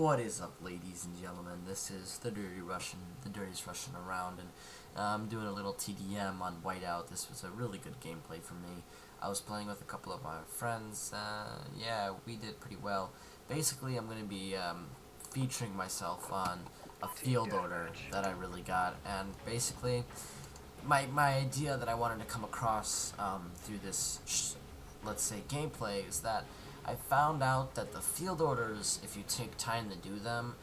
What is up, ladies and gentlemen? This is the dirtiest Russian around, and I'm doing a little TDM on Whiteout. This was a really good gameplay for me. I was playing with a couple of my friends. Yeah, we did pretty well. Basically, I'm going to be featuring myself on a field order that I really got, and basically, my idea that I wanted to come across through this, let's say, gameplay is that I found out that the field orders, if you take time to do them,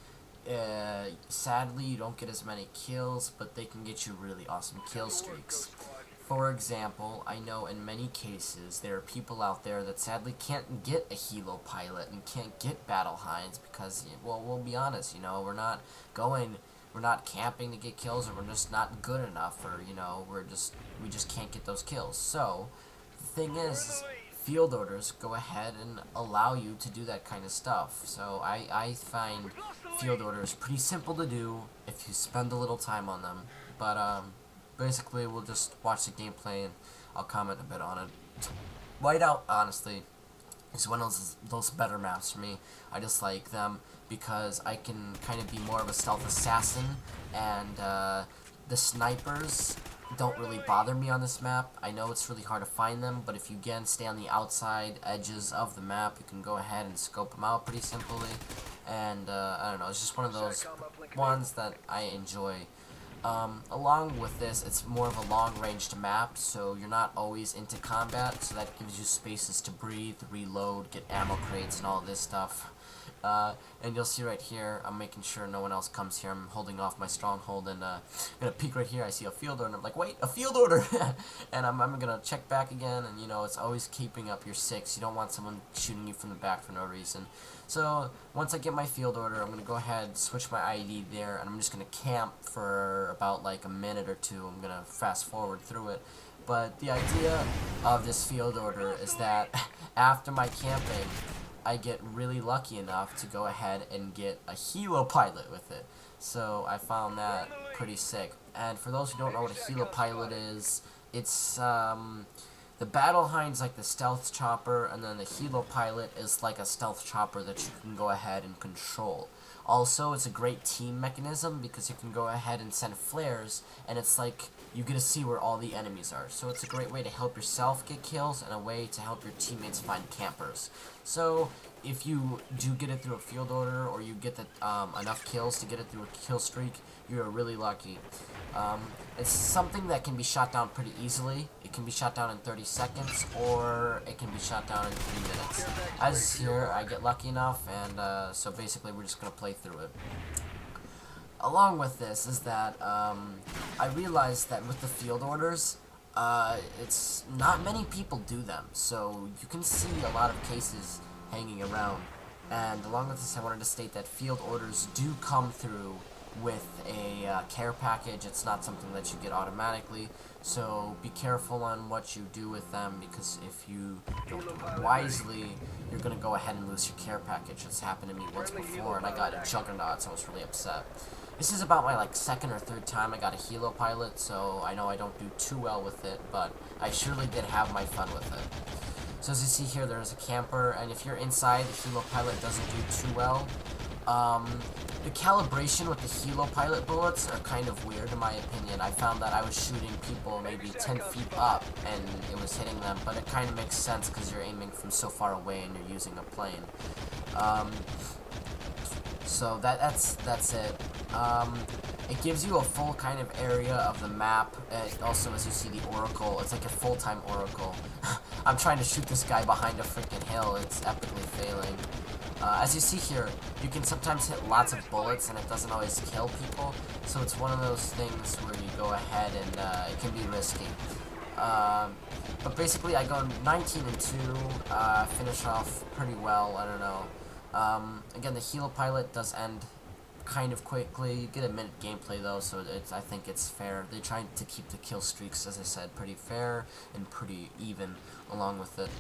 sadly you don't get as many kills, but they can get you really awesome kill streaks. For example, I know in many cases there are people out there that sadly can't get a HELO pilot and can't get battle hinds because, well, we'll be honest, you know, we're not camping to get kills, or we're just not good enough, or, you know, we just can't get those kills. So the thing is, field orders go ahead and allow you to do that kind of stuff. So I find field orders pretty simple to do if you spend a little time on them. But basically, we'll just watch the gameplay and I'll comment a bit on it. Whiteout, honestly, is one of those better maps for me. I just like them because I can kind of be more of a stealth assassin, and the snipers don't really bother me on this map. I know it's really hard to find them, but if you again stay on the outside edges of the map, you can go ahead and scope them out pretty simply. And I don't know, it's just one of those ones that I enjoy. Along with this, it's more of a long-ranged map, so you're not always into combat, so that gives you spaces to breathe, reload, get ammo crates, and all this stuff. And you'll see right here, I'm making sure no one else comes here. I'm holding off my stronghold, and I'm gonna peek right here. I see a field order, and I'm like, wait, a field order! And I'm gonna check back again, and you know, it's always keeping up your 6. You don't want someone shooting you from the back for no reason. So once I get my field order, I'm gonna go ahead, switch my ID there, and I'm just gonna camp for about like a minute or two. I'm gonna fast forward through it. But the idea of this field order is that after my camping, I get really lucky enough to go ahead and get a HELO pilot with it. So I found that pretty sick. And for those who don't know what a HELO pilot is, it's the battle hind's like the stealth chopper, and then the HELO pilot is like a stealth chopper that you can go ahead and control. Also, it's a great team mechanism because you can go ahead and send flares, and it's like you get to see where all the enemies are. So it's a great way to help yourself get kills and a way to help your teammates find campers. So if you do get it through a field order, or you get enough kills to get it through a kill streak, you're really lucky. It's something that can be shot down pretty easily. It can be shot down in 30 seconds, or it can be shot down in 3 minutes. As here, I get lucky enough, and so basically we're just going to play through it. Along with this is that I realized that with the field orders, it's not many people do them, so you can see a lot of cases hanging around. And along with this, I wanted to state that field orders do come through with a care package. It's not something that you get automatically, so be careful on what you do with them, because if you don't do it wisely, you're going to go ahead and lose your care package. It's happened to me once before, and I got a juggernaut, so I was really upset. This is about my second or third time I got a HELO pilot, so I know I don't do too well with it, but I surely did have my fun with it. So as you see here, there's a camper, and if you're inside, the HELO pilot doesn't do too well. The calibration with the HELO pilot bullets are kind of weird in my opinion. I found that I was shooting people maybe 10 feet up and it was hitting them, but it kind of makes sense because you're aiming from so far away and you're using a plane. So that's it. It gives you a full kind of area of the map. Also, as you see, the oracle, it's like a full-time oracle. I'm trying to shoot this guy behind a freaking hill. It's epically failing. As you see here, you can sometimes hit lots of bullets and it doesn't always kill people, so it's one of those things where you go ahead and it can be risky. But basically, I go 19 and 2, finish off pretty well. I don't know. Again, the HELO pilot does end kind of quickly. You get a minute gameplay though, so I think it's fair. They try to keep the kill streaks, as I said, pretty fair and pretty even along with it.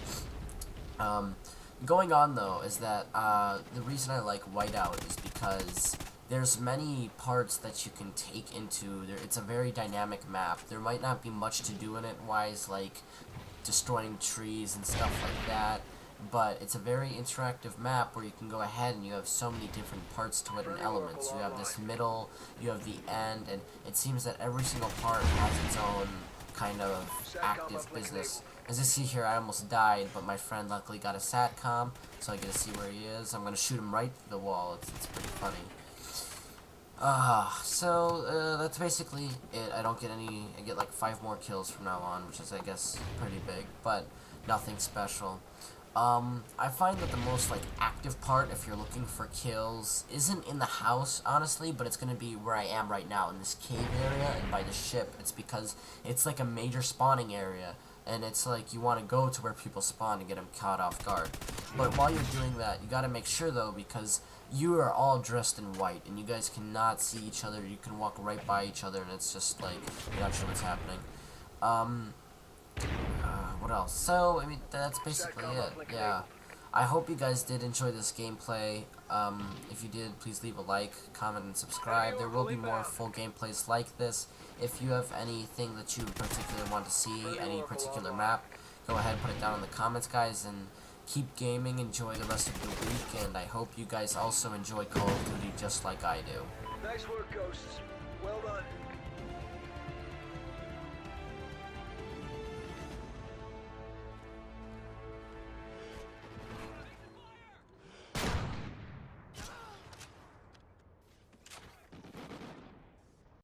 Going on though is that the reason I like Whiteout is because there's many parts that you can take into. It's a very dynamic map. There might not be much to do in it wise, like destroying trees and stuff like that. but it's a very interactive map where you can go ahead and you have so many different parts to it and elements. You have this middle, you have the end, and it seems that every single part has its own kind of active business. As you see here, I almost died, but my friend luckily got a SATCOM, so I get to see where he is. I'm gonna shoot him right through the wall. It's pretty funny. That's basically it. I get like 5 more kills from now on, which is, I guess, pretty big, but nothing special. I find that the most, like, active part, if you're looking for kills, isn't in the house, honestly, but it's gonna be where I am right now, in this cave area, and by the ship. It's because it's, like, a major spawning area, and it's like you want to go to where people spawn to get them caught off guard. But while you're doing that, you gotta make sure, though, because you are all dressed in white, and you guys cannot see each other. You can walk right by each other, and it's just, like, you're not sure what's happening. What else? So, I mean, that's basically it. Yeah. I hope you guys did enjoy this gameplay. If you did, please leave a like, comment, and subscribe. There will be more full gameplays like this. If you have anything that you particularly want to see, any particular map, go ahead and put it down in the comments, guys, and keep gaming. Enjoy the rest of the week, and I hope you guys also enjoy Call of Duty just like I do. Nice work, Ghosts. Well done.